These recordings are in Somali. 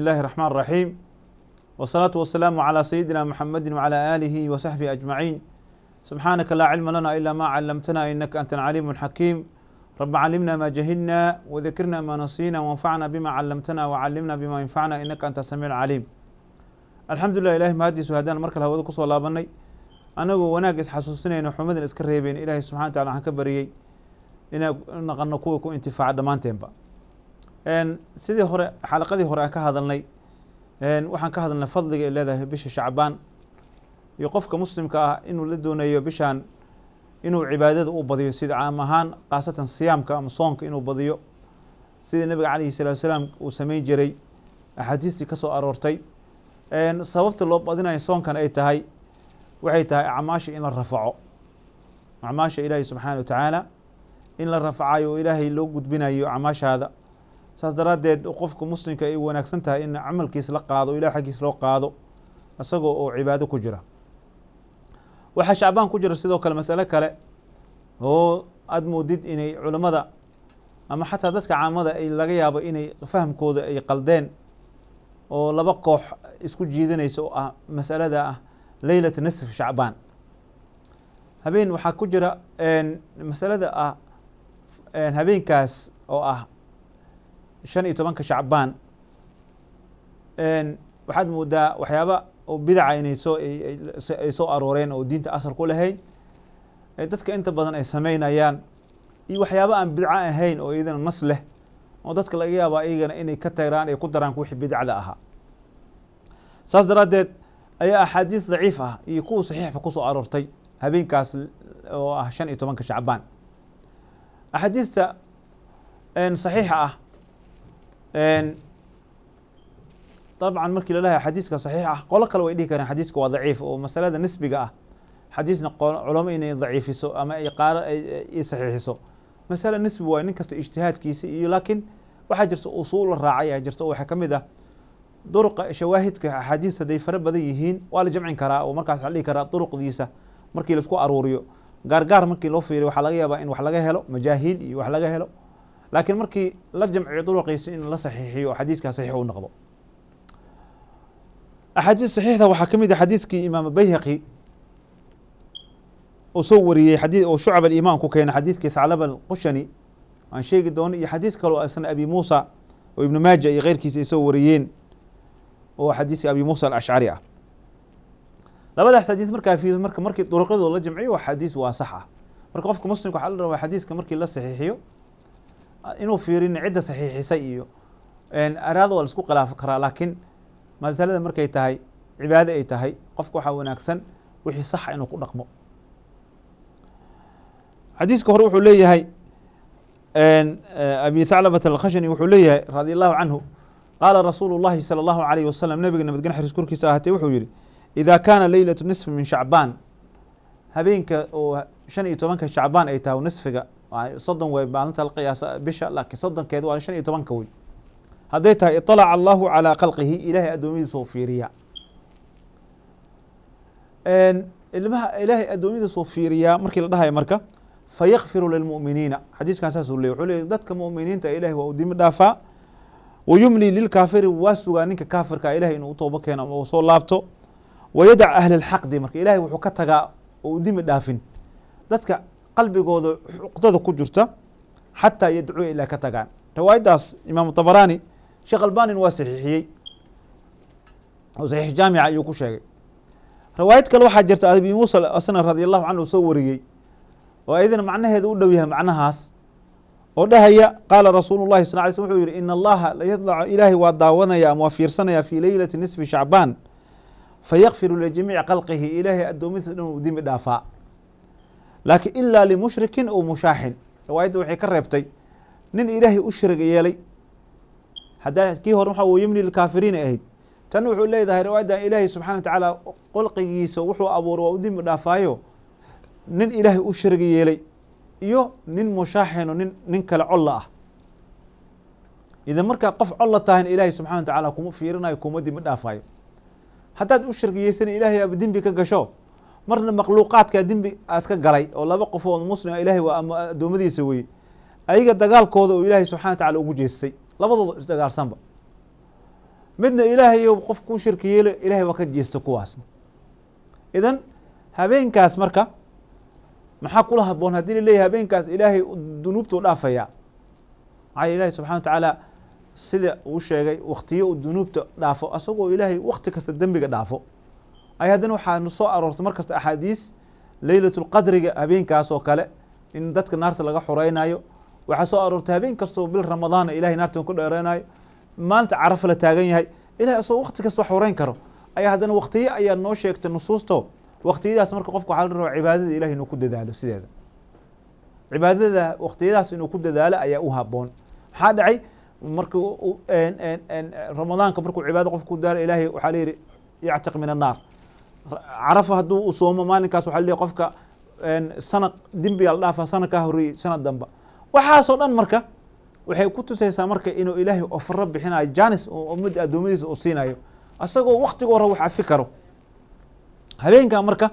بسم الله الرحمن الرحيم والصلاة والسلام على سيدنا محمد وعلى آله وصحبه أجمعين. سبحانك لا علم لنا إلا ما علمتنا إنك أنت العليم الحكيم. رب علمنا ما جهلنا وذكرنا ما نسينا وانفعنا بما علمتنا وعلمنا بما ينفعنا إنك أنت السميع العليم. الحمد لله إلهي مهديس وهدانا مركل هوada kusoo laabanay anagoo wanaag isxasuusinayno xumadan iska reebeen ilaahay subxaana wa taala waxaan ka bariyay inaan naqano kuwa ku intifaaca dhammaanteenba. sidii hore xalaqadii hore aan ka hadalnay waxaan ka hadalnay fadliga ay leedahay bisha Shacbaan iyo qofka muslimka ah inuu la doonayo bishaan inuu cibaadada u badiyo sida caam ahaan qaasatan siyaamka ama soonka inuu badiyo sida nabiga calayhi salaatu wasalaam uu sameyn jiray axaadiistii ka soo aroortay. sababta loo badinayo soonkan ay tahay waxay tahay acmaasha in la rafaco, acmaasha ilaahay subxaana wa tacaala in la rafacayo ilaahay loo gudbinayo acmaashaada. saas daraaddeed qofka muslimka ay wanaagsan tahay in camalkiisa la qaado ilahay xaggiisa loo qaado isagoo oo cibaado ku jira. waxaa shacbaan ku jira sidoo kale mas'alo kale oo aad moodid inay culammada ama xataa dadka caamada ay laga yaabo inay fahamkooda ay qaldeen oo laba koox isku jiidanaysa oo ah mas'alada ah leylat nisf shacbaan. habeen waxaa ku jira mas'alada ah habeenkaas oo ah 15 shacbaan. waxaad moodaa waxyaaba oo bidaca inay soo arooreen oo diinta asal ku lahayn dadka inta badan ay sameynayaan iyo waxyaaba aan bidco ahayn oo iyadana nas leh oo dadka laga yaaba iyagana inay ka tayraan ay ku daraan wixii bidcada ahaa. saas daraaddeed ayaa axaadiis daciif ah iyo kuwa saxiixba ku soo aroortay habeenkaas oo ah 15 shacbaan. axaadiista saxiixa ah طبعا markii la leeyahay xadiiska saxiix ah qolo kale way dhihi karaan xadiiska waa daciif oo masalada nisbiga ah xadiisna culamo inay daciifiso ama ay qaar ay saxiixiso masala nisbi waa nin kasta ijtihaadkiisa iyo laakiin waxaa jirta usuul raacay ayaa jirta oo waxa kamid ah duruqa shawaahidka axaadiista haday fara badan yihiin waa la jamcin karaa oo markaas waxaa dhihi karaa duruqdiisa markii la isku aruuriyo gaargaar markii loo fiiriyo waxaa laga yaabaa in wax laga helo majaahiil iyo wax laga helo laakiin markii la jamciyo duruqiisa in la saxiixiyo xadiiska saxiix u noqdo. axaadiis saxiixda waxaa ka mid ah xadiiskii imaam bayhaqi oo soo wariyey xadiis oo shucab aliimaan ku keenay xadiiskii Thaclaba al-Qushani aan sheegi doono iyo xadiis kale oo asna abi Muusa oo ibn Maaja iyo qeyrkiisa ay soo wariyeen oo xadiiskii abi Muusa al-Ash'ari ah. labadaas xadiis markaa fiiriyo markii duruqyadooda la jamciyo waa xadiis waa sax ah. marka qofka muslimka waxaa la rabaa xadiiska markii la saxiixiyo inuu fiirin cidda saxiixisay iyo araado waa la isku khilaafi karaa laakiin masalada markay tahay cibaado ay tahay qofka waxaa wanaagsan wixii saxa inuu ku dhaqmo. xadiiska hore wuxuu leeyahay abi Thaclabata al-Khashani wuxuu leeyahay radi allahu canhu qaala rasuulu llahi sala allahu alayhi wasalam nabiga nabadgena xariis korkiisa ahaatee wuxuu yihi idaa kaana leylatu nisfi min shacbaan habeenka oo 15 shacbaan ay tahay nisfiga 30 way maalinta la qiyaasa bisha laakiin 30keedu waa 15 wey hadday tahay iطalaca allahu calaa khalqihi ilaahay addoomidiisa oo fiiriya ilaahay addoomidiisa oo fiiriyaa markii la dhahayo marka fayakfiru lilmu'miniina xadiiskan saas uu leeyahy wuxuu leeyahy dadka mu'miniinta ilaahay waa u dimi dhaafaa wayumli lilkaafiri waa sugaa ninka kaafirka ilaahay inuu u toobo keeno ama uu soo laabto wayadac ahli lxaqdi marka ilaahay wuxuu ka tagaa oo u dimi dhaafin dadka qalbigooda cuqdada ku jirta xataa yadcuu ilaa ka tagaan. riwaayadaas imaam Tabaraani sheekh Albani waa saxiixiyey oo saxiix jaamica ayuu ku sheegay. riwaayad kale waxaa jirta abi Muusa asna radiyallahu anhu soo wariyey oo ayadana macnaheedu u dhow yahay macnahaas oo dhahaya qaala rasuulullaahi sallallahu alayhi wasallam wuxuu yiri in allaha la yadlacu ilaahi waa daawanaya ama waa fiirsanaya fi leylati nisfi shacbaan fayakfiru lijamiici khalqihi ilaahi addoomidiisa dhan uu dimi dhaafaa laakiin ilaa limushrikin aw mushaaxin. riwaayadda waxay ka reebtay nin ilaahay u shirag yeelay haddaa kii hore waxa uu yimni lilkaafiriin ahayd tan wuxuu leedahay riwaayadda ilaahay subxaana wa tacaala qolqigiisa wuxuu abuuray waa u dimi dhaafaayo nin ilaahay u shirag yeelay iyo nin mushaaxino nin kale colla ah. idan markaa qof colla tahan ilaahay subxana wa tacaala kuma fiirinayo kuma dimi dhaafayo. haddaad u shirgiyeysana ilaahay aaba dembi ka gasho marna makhluuqaadkaa dembi aska galay oo laba qof oo muslima ilaahay waa addoommadiisa weye ayaga dagaalkooda oo ilaahay subxana wa tacala ugu jeestay labadooda isdagaalsanba midna ilaahay qof ku shirki yeelo ilaahay waa ka jeesto kuwaas. idan habeenkaas marka maxaa kula haboon haddii la leeyahay habeenkaas ilaahay dunuubta u dhaafaya, maxaa ilaahay subxana wa tacaala sida uu sheegay waqtiyo uu dunuubta dhaafo asagoo ilaahay waqti kasta dembiga dhaafo. ay haddana waxaa soo aroortay mar kasta axaadiis leylatulqadriga habeenkaas oo kale in dadka naarta laga xoreynayo. waxaa soo aroortay habeen kastoo bil ramadaana ilahay naarta ku dheereynayo, maalinta carafa la taagan yahay ilahay asagoo waqti kasta wax xoreyn karo. ayaa haddana waqtiyo ayaa noo sheegtay nusuusto waqtiyadaas marka qofka waxaa la rabaa cibaadada ilahay inuu ku dadaalo sideeda. cibaadada waqtiyadaas inuu ku dadaalo ayaa u haboon. maxaa dhacay markuu ramadaanka markuu cibaado qofka ku daalo ilaahay waxaa layidhi yactiq min annaar. carafa hadduu u soomo maalinkaas waxaa leeyahy qofka sanad dembiga la dhaafa sanad kaa horreeyey sanad damba. waxaasoo dhan marka waxay ku tusaysaa marka inuu ilaahay ofaro bixinayo janis oo ummadda addoommadiisa uu siinayo asagoo waqtiga hore wax cafi karo. habeenka marka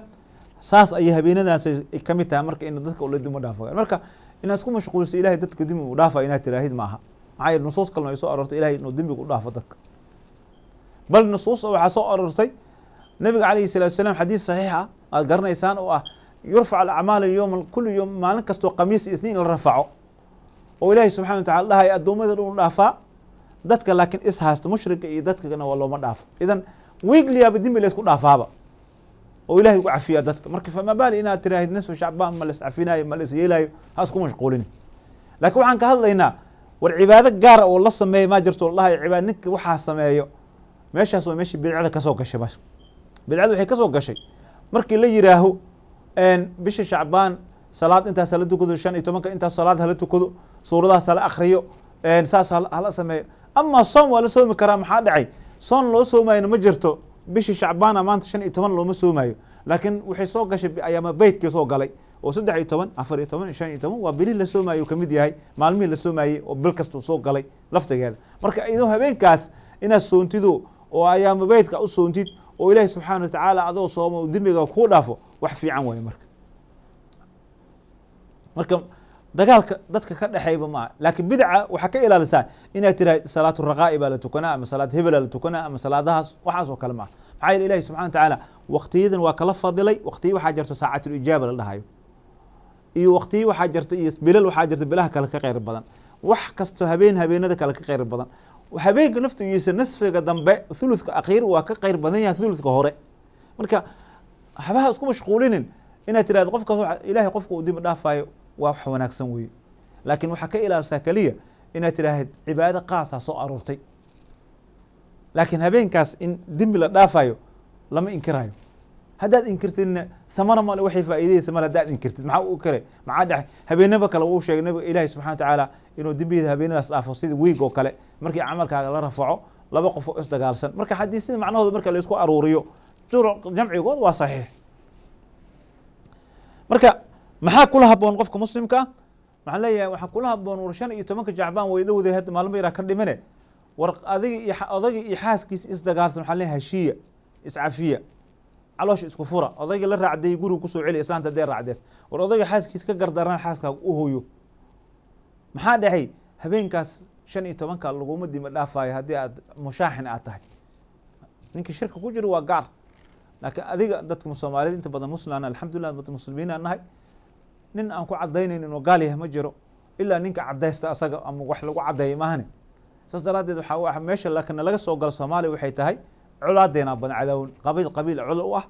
saas ayay habeenadaas ka mid tahay marka in dadka ula dimo dhaafo. marka inaad isku mashquuliso ilahay dadka dimi u dhaafa inaad tiraahid maaha. maxaa yeele nusuus kalena ay soo aroortay ilahay inuu dembiga u dhaafo dadka. bal nusuus waxaa soo aroortay nabiga calayhi salatu wasalaam xadiis saxiix ah aad garanaysaan oo ah yurfac alacmaal yowma kulli yowm, maalin kastoo khamiis iyo isniin la rafaco oo ilaahay subxana wa tacala dhahay addoommada dhan u dhaafaa, dadka laakiin is haysta mushrika iyo dadkana waa looma dhaafo. idan wiigliyaaba dembi la isku dhaafaaba oo ilahay ugu cafiya dadka. marka fama baali inaad tiraahid nisfu shacbaan ma las cafinayo ma las yeelayo ha isku mashquulin. laakiin waxaan ka hadlaynaa war cibaado gaara oo la sameeyo maa jirto dhahay cibaad ninka waxaa sameeyo meeshaas waa meeshii bidcada kasoo gashay. bas bidcada waxay kasoo gashay markii la yiraaho bisha shacbaan salaad intaas hala tukado 15 intaas salaad hala tukado suuradahaas hala akhriyo saas hala sameeyo. ama soom waa la soomi karaa. maxaa dhacay soon loo soomayno ma jirto bisha shacbaana maanta 15 looma soomayo, laakiin waxay soo gashay ayaama beydkii soo galay oo 13 14 15 waa bilih la soomayo kamid yahay maalmihii la soomayay oo bil kasta soo galay laftigeeda. marka idoo habeenkaas inaad soontido oo ayaama beydka u soontid oo ilaahay subxaana wa tacaala adoo soomo dembiga kuu dhaafo wax fiican waaye. marka dagaalka dadka ka dhexeyba maaha, laakiin bidca waxaa ka ilaalisaa inaad tiraahid salaatu raqaa'i baa la tukanaa ama salaad hebela la tukanaa ama salaadahaas waxaas oo kale maaha. maxaa yeele ilahi subxana wa tacaala waqtiyadan waa kala fadilay. waqtiyo waxaa jirto saacatul ijaaba la dhahayo iyo waqtiyo waxaa jirta iyo bilal waxaa jirta bilaha kale ka kheyr badan. wax kasto habeenada kale ka kheyr badan. habeenka naftigiisa nasfiga dambe thuluthka akhiir waa ka kheyr badan yahay thuluthka hore. marka habaha isku mashquulinin inaad tiraahdo qofkaas ilaahay qofka uu dib dhaafayo waa wax wanaagsan weeye, laakiin waxaa ka ilaalisaa kaliya inaad tiraahid cibaado qaasa soo aroortay. laakiin habeenkaas in dembi la dhaafayo lama inkirayo. haddaad inkirtidna samana male waxay faa'iidaysa male haddaad inkirtid maxaa u kare maxaa dhacay habeenaba kale uu sheegay nabiga ilaahay subxana wa tacaala inuu dembiyada habeenadaas dhaafo sida wiig oo kale markii camalkaaga la rafaco laba qof oo isdagaalsan. marka xadiisyada macnahooda marka la isku aruuriyo jamcigood waa saxiix. marka maxaa kula haboon qofka muslimka ah? maxaan leeyahay waxaa kula haboon war 15 jacbaan way dhowday hadda maalmo yaraa ka dhimane war odayga iyo xaaskiisa isdagaalsan waxaan leeyahay heshiiya iscafiya caloosha isku fura. odayga la raacday guriga kusoo celi islaanta hadday raacdees war odayga xaaskiisa ka gardaraan xaaskaaga u hooyo. maxaa dhacay habeenkaas 15 laguma dima dhaafayo haddii aad mushaaxin aad tahay. ninka shirka ku jiro waa gaar, laakiin adiga dadka Soomaaliyeed inta badan muslimaan alxamdulillah dad muslimiin aan nahay nin aan ku cadaynayn inuu gaal yahay ma jiro ilaa ninka cadaysta asaga ama wax lagu cadeeyay maahane. saas daraadeed waxaa meesha laakiin laga soo galo Soomaaliya waxay tahay colaadeena badan cadaawin qabiil col u ah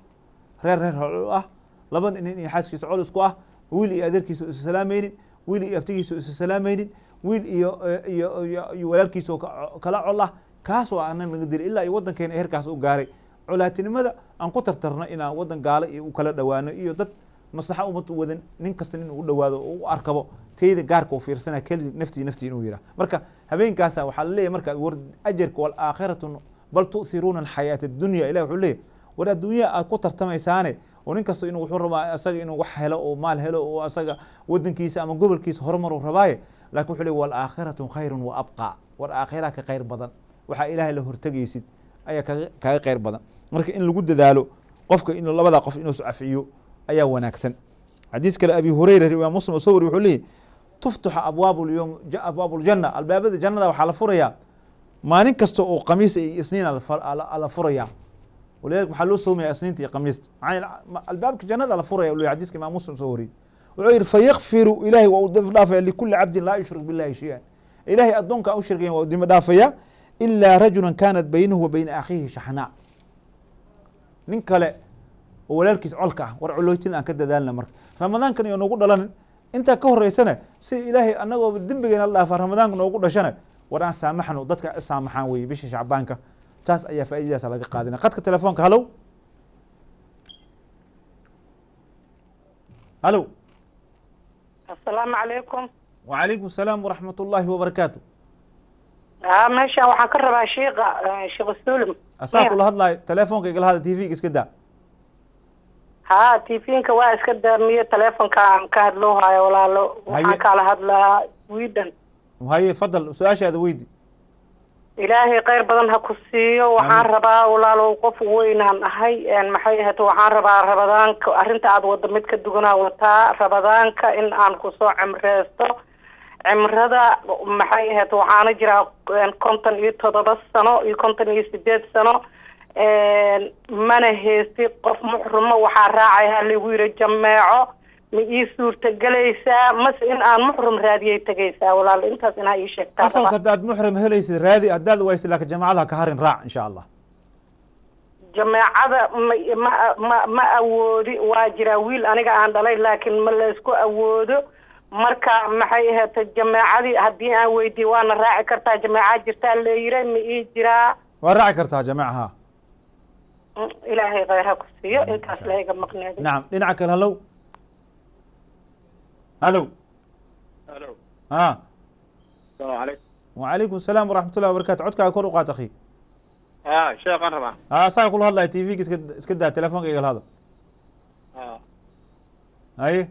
reer col u ah laba nin iyo xaaskiisa col isku ah wiil iyo adeerkiisa is salaamaynin wiil iyo abtigiisa is salaamaynin wiil iyo walaalkiisa kala col ah. kaas waa anan laga diray ilaa iyo wadankeena heerkaas u gaaray colaatinimada aan ku tartarno inaan wadan gaalo iyo u kala dhawaano iyo dad maslaxa ummad u wadan nin kasta nin uu dhawaado oo u arkabo tayda gaarka u fiirsana kali naftii inuu yiraahdo. marka habeenkaas waxaa la leeyahay marka war ajarka wal aakhiratu bal tu'thiruna al-hayata ad-dunya. ilaahi wuxuu leeyahay war adduunya aad ku tartamaysaane oo nin kasta inuu wuxuu rabaa asaga inuu wax helo oo maal helo oo asaga wadankiisa ama gobolkiisa horumar u rabaaye, laakiin wuxuu leeyahay wal aakhiratu khayrun wa abqa. war aakhira ka khayr badan waxa ilaahay la hortagaysid ayaa kaga khayr badan. marka in lagu dadaalo qofka inuu labada qof inuu safiyo ayaa wanaagsan. xadiis kale abi hurayra riwaaya muslim sawri wuxuu leeyahay tuftahu abwaabul yawm abwaabul janna albaabada jannada waxa la furayaa maalin kasta oo khamiis iyo isniin ala furaya walidaalika waxaa loo soomaya isniinta iyo khamiista albaabka jannada la furaya uu xadiiska imaam muslim soo wariyey wuxuu yidhi fayakfiru ilaahay waa u dembi dhaafaya likuli cabdin laa yushrik billahi shay-an ilaahay addoonka aan u shirkayn waa u dembi dhaafaya ilaa rajulan kaanat baynahu wa bayna akhiihi shaxnaa nin kale oo walaalkiis colka ah war colooytin aan ka dadaalna marka ramadaankan iyo noogu dhalanin intaa ka horeysana si ilaahay anagoo dembigeena la dhaafa ramadaanka noogu dhashana war aan saamaxno dadka saamaxaan weye bisha shacbaanka taas ayaa faaidadaas laga qaadina qadka telefoonka halow halow asalaamu calaykum. wacalaykum asalaam waraxmat ullaahi wabarakaatu. meeshaan waxaan ka rabaa sheekh sulim asaa kula hadlayo telefoonka igala hada tvga iska daa ha tvnka waa iska daamiye telefonkaan ka hadloohayo walaalo waxaan kala hadlaa wiidan haye fadal su-aashaada weydi ilaahay kheyr badan ha ku siiyo waxaan rabaa walaalo qof weynaan ahay maxay ahayd waxaan rabaa rabadaanka arrinta aad wada mid ka duganaa wataa rabadaanka in aan kusoo cimreysto cimrada maxay ahayd waxaana jiraa 57 sano iyo 58 sano mana heesti qof muxrumo waxaa raacay halagu yiri jameeco ma ii suurtagelaysaa mase in aan muxrum raadiyay tagaysaa walaal intaas inaa ii sheegtaa asalka haddaad muxrim helaysid raadi haddaad waysid laakiin jamaacada ka harin raac insha allah jameecada ma awoodi waa jiraa wiil aniga aan dhalay laakiin ma la isku awoodo marka maxay ahayd jameecadii haddii aan weydiiy waana raaci kartaa jameecad jirtaa leeyiray ma ii jiraa waa raaci kartaa jameeca ha ilaahay kheyr ha ku siiyo intaas laiga maqneed nacam dhinaca kale halow halow halo ha asalaamu calaykum wacalaykum asalaam waraxmat ullahi wabarakatu codkaaga kor u qaat akhi sheekhaan rabaa asaga kula hadlaya tvga iska daa telefoonka igala hada haye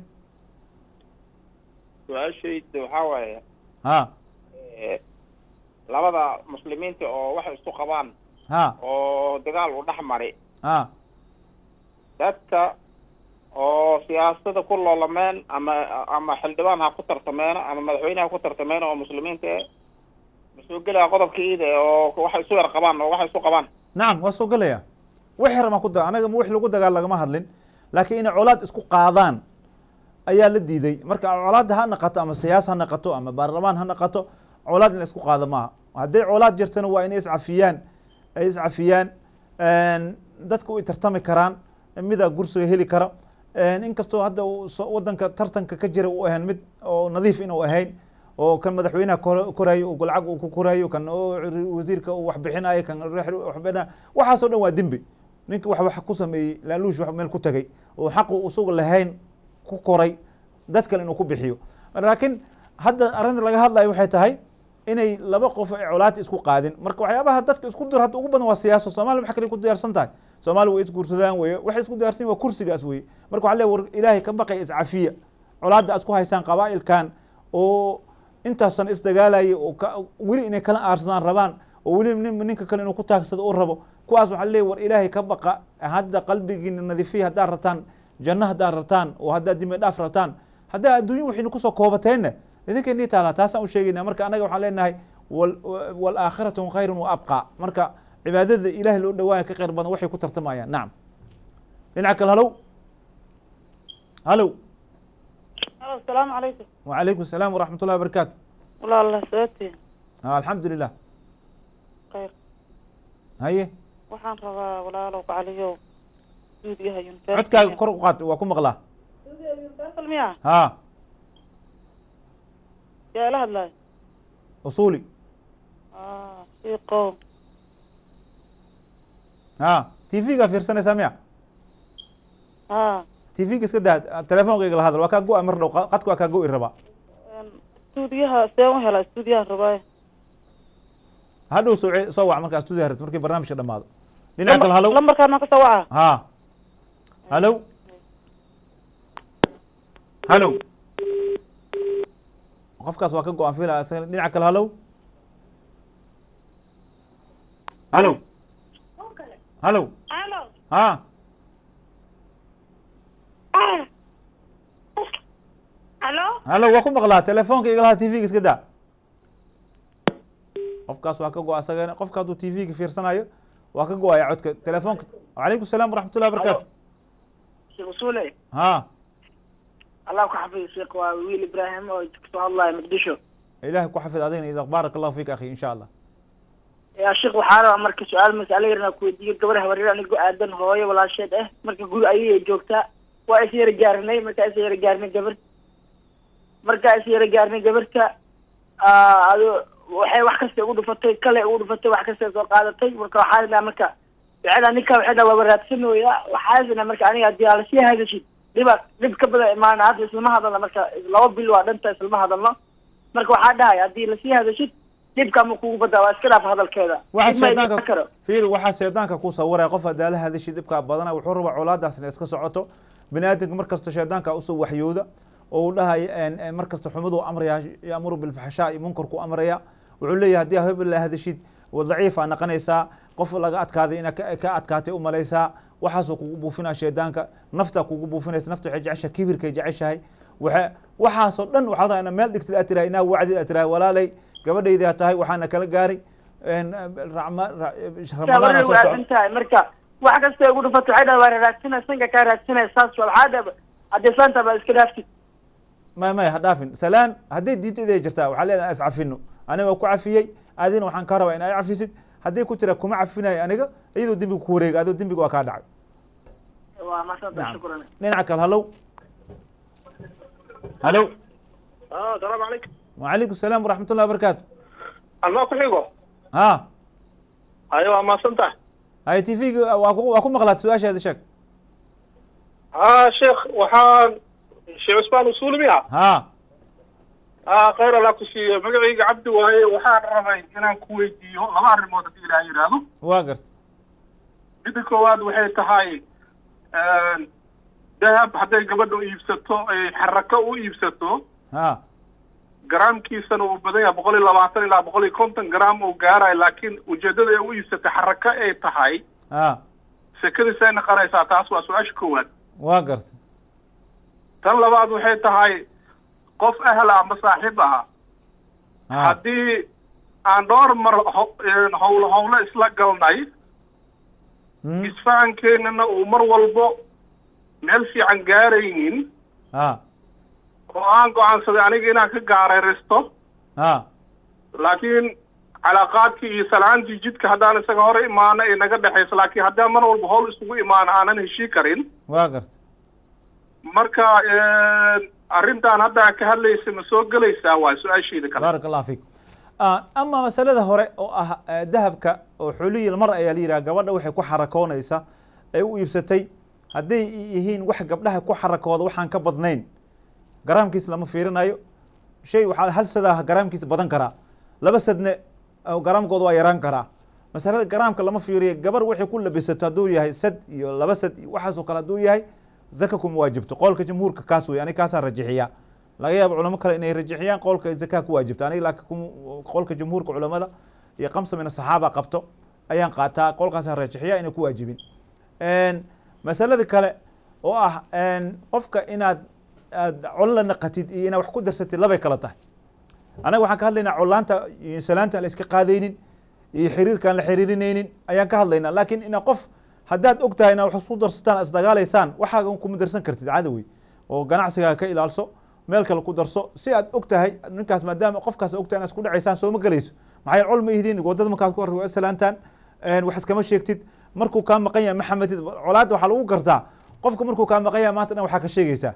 su-aashayda waxaa waaye ha labada muslimiinta oo waxay isku qabaan ha oo dagaal u dhex mari ha dadka oo siyaasada ku loolameen ama xildhibaan ha ku tartameeno ama madaxweyne ha ku tartameeno oo muslimiinta masoo gelaya qodobka iida oo waxay isu yar qabaan oo waxay isu qabaan nacam waa soo gelaya wixii rama ku anaga wix lagu dagaal lagama hadlin laakiin inay colaad isku qaadaan ayaa la diiday marka colaadda ha naqato ama siyaas ha naqato ama baarlamaan ha naqato colaad in la isku qaado maaha hadday colaad jirtana waa inay iscafiyaan dadka way tartami karaan mida gursiga heli kara inkastoo hadda wadanka tartanka ka jira u ahayn mid oo nadiif inuu ahayn oo kan madaxweynaha koraayo oo lacag uu ku koraayo kan wasiirka uu wax bixinayo kan waxbixinayo waxaasoo dhan waa dembi ninka wax ku sameeyey laaluush wax meel ku tagay oo xaqu usuga lahayn ku koray dad kale inuu ku bixiyo laakiin hadda arrinta laga hadlayo waxay tahay inay laba qof ay colaad isku qaadin marka waxyaabaha dadka isku dir hadda ugu badan waa siyaaso Soomaaliya waxa kale ku diyaarsan tahay Soomaaliya way isguursadaan weeye waxay isku diyaarsan waa kursigaas weeye marka waxa leeyahay war ilaahay ka baqay iscafiya colaadda isku haysaan qabaa'ilkan oo intaasan isdagaalay oo weli inay kala aarsadaan rabaan oo weli ninka kale inuu ku taagsado oo rabo kuwaas waxa leeyahay war ilaahay ka baqa hadda qalbigiina nadiifiya hadda rataan jannaha hadda rataan oo hadda dimi dhaaf rataan hadda adduunyo wixii ku soo koobateena idinka inii taala taasaan u sheegaynaa marka anaga waxaan leenahay waalaakhiratu khayrun wa abqa marka cibaadada ilaahay loo dhawaaya ka khayr badan waxay ku tartamayaan nacam dhinaca kale halow halow asalaamu calaykum wacalaykum asalaam waraxmat ullahi wabarakaatu walaala sababtii alxamdulilah khayr haye waxaan rabaa walaalow gacaliyow stuudiyaha codkaaga kor u qaad waa ku maqlaa miya ha yaa la hadlayo usuli shiiqow ha tvga fiirsanaysaa miya ha tvga iska daa telefoonka igala hadal waa kaa go-a mar dhow qadka waa kaa go-i rabaa stuudiyaha see u helaa stuudiyaha rabaayo hadhow soo wac markaa stuudiyaha rabto markii barnaamijka dhamaado dhinaca kale halow lambarkaan maa ka soo waca ha halow halow qofkaas waa ka go-an fila dhinaca kale halow halow halow ha halo halow waa ku maqlaa telefoonka igalaha tvga iska daa qofkaas waa ka go asagana qofka hadduu tv-ga fiirsanayo waa ka go-aya codka telefoonka. wacalaykum salaam waraxmatullahi wabarakaatu. sheekh usule ha allah ku xafido sheekh waa wiil ibraahim oo kasoo hadlaya muqdisho. ilahay ku xafid adigna iyo baarak allahu fiik akhi insha allah. yaa sheekh waxaa rabaa marka su-aal mas'alo yarna ku weydiiyo gabar habaryar anigu aadan hooyo walaasheed ah marka guri ayay joogtaa waa is yara gaarnay markaa is yara gaarnay gabarta waxay wax kasta ugu dhufatay kale ugu dhufatay wax kasta soo qaadatay marka waxaa ilaa marka ficila ninka waxay dhaa waa raadsanooya waxaasina marka aniga haddii aala sii hadashid dhib ka badan imaana hadda islama hadalna marka 2 bil waa dhanta islama hadalno marka waxaa dhahay haddii lasii hadashid dhibka ma kugu badaa waa iska dhaaf hadalkeeda waxaa shaydaanka ku sawiraya qof hadaa la hadashid dhibkaa badana wuxuu rabaa colaadaas inay iska socoto bini aadamka markasta shaydaanka usoo waxyooda oo uu dhahay markasta xumadu amraya yamuru bilfaxshaa iyo munkarku amraya wuxuu leeyahay haddii hebel la hadashid daciifa naqanaysaa qof laga adkaaday ina ka adkaatay u malaysaa waxaasoo kugu buufinaya shaydaanka nafta kugu buufinaysa nafta waxay jeceshahay kibirkay jeceshahay waxaasoo dhan waxaa la rabaa ina meel dhigtid aad tirahay inaa wacdid aad tirahay walaalay gabadhaydaa tahay waxaana kala gaaray ramadaan soo socda marka wax kasta ugu dhufato waxay dhahay waa raadsanay sanka kaa raadsanay saas waxaa dhaba haddii saanta baa iska dhaaftid ما هدافن سلام هدي ديت إذا جرتها وحاليا أسعفينه أنا ما كعفيي أدين وحن كهرباء أنا أعفيسد هدي كنت لك كم عفينا أنا جا أيدو دم بكوريج أيدو دم بقاعد عاد. وما شاء الله شكرا. ننعكل هلو. هلو. السلام عليكم. وعليكم السلام ورحمة الله وبركاته. الله كحيقه. ها. أيوة ما سنتها. هاي تيفي وأكون مغلط سؤال هذا شك. شيخ وحان. شيخ عثمان وصول بها خير الله كسي مقعيق عبد وهي وحان رمي إنان كويتيو لما أرمو تدير هايرانو واقرت بدك واد وحي تهاي دهب حتى قبضو إيبستو حركو إيبستو جرام كيسان وبدأ بقولي 20 إلى بقولي 50 جرام وجارة لكن وجدد إيبست حركة أي تهاي سكري سنة قريسة تاسوا سؤال كواد واقرت tan labaad waxay tahay qof ahla ama saaxiib ah haddii aan dhowr mar howlo isla galnay isfahankeenana uu mar walbo meel fiican gaaraynin oo aan go-aansaday aniga inaan ka gaaraysto laakiin calaaqaadkii iyo salaantii jidka haddaan isaga hore imaano ay naga dhexayso laakiin haddaan mar walba howl isugu imaano aanan heshii karin waa garta marka arrintan hadda ka hadlaysa ma soo galaysaa waa su-aasheeda kale baarak allah fiik ama masalada hore oo ah dahabka oo xuliyi mar ayaa la yidhaha gabadha waxay ku xarakoonaysa ay u iibsatay hadday yihiin wax gabdhaha ku xarakooda waxaan ka badnayn garaamkiisa lama fiirinayo shay waxaa hal sadaa garaamkiisa badan karaa 2 sadne garaamkooda waa yaraan karaa masalada garaamka lama fiiriyo gabar waxay ku labisato hadduu yahay sad iyo 2 sad waxaasoo kale hadduu yahay زكاكم واجبت قولك جمهورك كاسوي يعني كاسا رجحيا لا يا علماء كلا إنه رجحيان قولك زكاك واجبت أنا لكن قولك جمهورك علماء يا 5 من الصحابة قبطوا أيان قاتا قولك كاسا رجحيا إنه واجبين إن مسألة ذكلا إن قفك إن علا نقتيد إن وحكو درست الله بيكلته أنا وحكى هذلنا علانتا سلانتا الإسك قاذين يحرير كان الحريرين أيان كهذلنا لكن إن قف haddaad og tahay inaad wax isku darsataan isdagaalaysaan waxaaga kuma darsan kartid cadowi oo ganacsigaa ka ilaalso meel kale ku darso si aad og tahay ninkaas maadaama qofkaas og tahay inaad isku dhacaysaan soo ma galayso maxay culma yihiin wadada markaad ku arko salaantaan wax iskama sheegtid markuu kaa maqan yahay maxamedid colaad waxaa lagu gartaa qofka markuu kaa maqan yahay maanta dhan waxaa ka sheegaysaa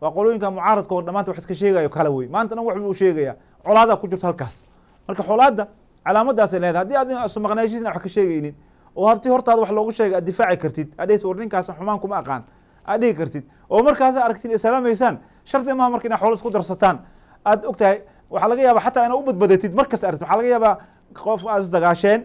waa qolooyinka mucaaradka oo dhammaanta wax iska sheegayo kala wey maanta dhan wax buu sheegaya colaadaa ku jirto halkaas marka colaadda calaamadaasay leedahay haddii aad isu maqnaashiisna wax ka sheegaynin oo hortaada wax loogu sheegay aad difaaci kartid adheys war ninkaas xumaan kuma aqaan aad dhihi kartid oo markaas aragtid islaamaysaan sharti maaha marka inaad xoolo isku darsataan aad og tahay waxaa laga yaabaa xataa inaad u badbadatid markas aragtid waxaa laga yaabaa qof aad isdagaasheen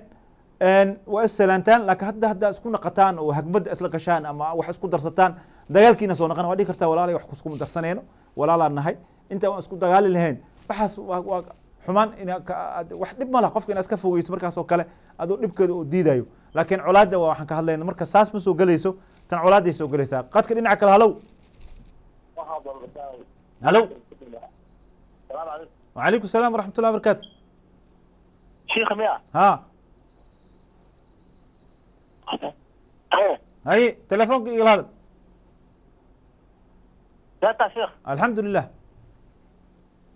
waa issalaantaan laakiin hadda isku naqataan oo hagbadda isla gashaan ama wax isku darsataan dagaalkiina soo naqan waa dhihi kartaa walaalay wax iskuma darsanayno walaalaan nahay inta waan isku dagaali lahayn waxaas waa xumaan wax dhib ma laha qofka inaad iska fogeyso markaas oo kale adoo dhibkeeda oo diidayo laakiin colaadda waa waxaan ka hadlayna marka saas ma soo gelayso tan colaaday soo gelaysaa qadka dhinaca kale halow halow وعليكم السلام ورحمة الله وبركاته شيخ مياه ها هاي تلفونك يقول هذا لا شيخ الحمد لله